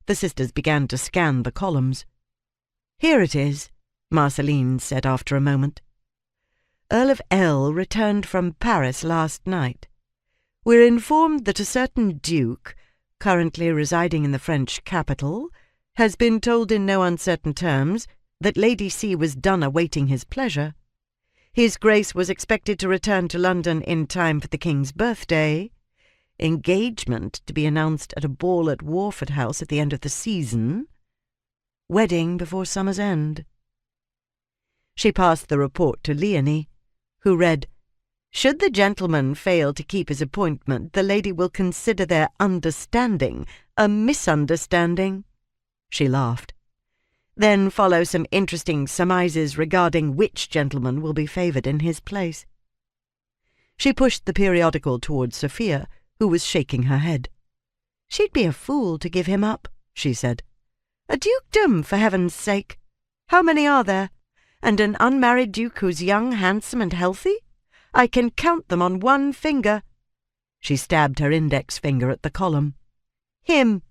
The sisters began to scan the columns. "Here it is," Marcelline said after a moment. "Earl of L. returned from Paris last night. We're informed that a certain duke, currently residing in the French capital, has been told in no uncertain terms that Lady C was done awaiting his pleasure. His Grace was expected to return to London in time for the King's birthday. Engagement to be announced at a ball at Warford House at the end of the season. Wedding before summer's end." She passed the report to Leonie, who read, "Should the gentleman fail to keep his appointment, the lady will consider their understanding a misunderstanding." She laughed. "Then follow some interesting surmises regarding which gentleman will be favoured in his place." She pushed the periodical towards Sophia, who was shaking her head. "She'd be a fool to give him up," she said. "A dukedom, for heaven's sake! How many are there? And an unmarried duke who's young, handsome, and healthy? I can count them on one finger." She stabbed her index finger at the column. "Him."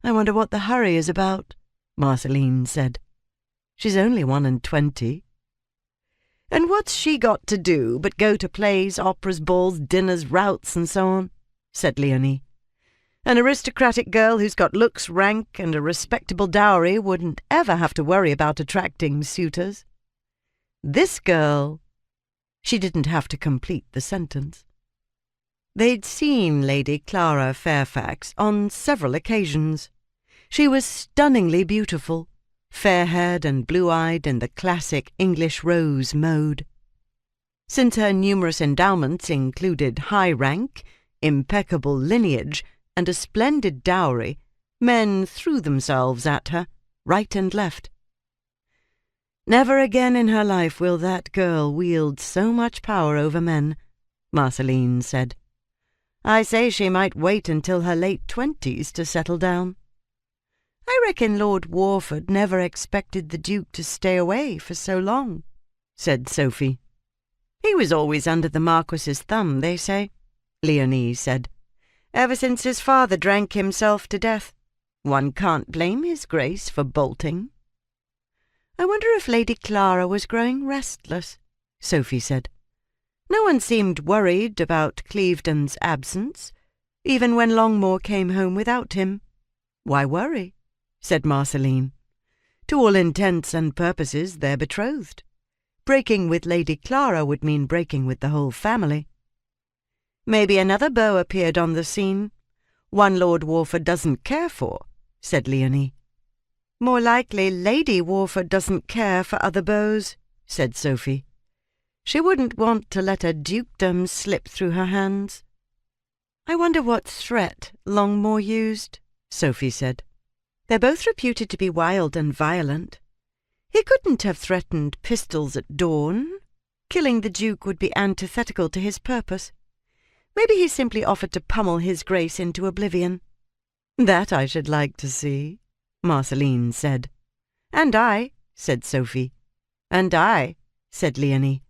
"I wonder what the hurry is about," Marcelline said. "She's only 21. "And what's she got to do but go to plays, operas, balls, dinners, routs, and so on?" said Leonie. "An aristocratic girl who's got looks, rank, and a respectable dowry wouldn't ever have to worry about attracting suitors. This girl—" She didn't have to complete the sentence. They'd seen Lady Clara Fairfax on several occasions. She was stunningly beautiful, fair-haired and blue-eyed in the classic English rose mode. Since her numerous endowments included high rank, impeccable lineage, and a splendid dowry, men threw themselves at her, right and left. "Never again in her life will that girl wield so much power over men," Marcelline said. "I say she might wait until her late 20s to settle down." "I reckon Lord Warford never expected the Duke to stay away for so long," said Sophie. "He was always under the Marquis's thumb, they say," Leonie said. "Ever since his father drank himself to death. One can't blame his Grace for bolting." "I wonder if Lady Clara was growing restless," Sophie said. "No one seemed worried about Clevedon's absence, even when Longmore came home without him. Why worry?" said Marcelline. "To all intents and purposes they're betrothed. Breaking with Lady Clara would mean breaking with the whole family." "Maybe another beau appeared on the scene. One Lord Warford doesn't care for," said Leonie. "More likely Lady Warford doesn't care for other beaux," said Sophie. "She wouldn't want to let a dukedom slip through her hands." "I wonder what threat Longmore used," Sophie said. "They're both reputed to be wild and violent. He couldn't have threatened pistols at dawn. Killing the Duke would be antithetical to his purpose. Maybe he simply offered to pummel his Grace into oblivion." "That I should like to see," Marcelline said. "And I," said Sophie. "And I," said Leonie.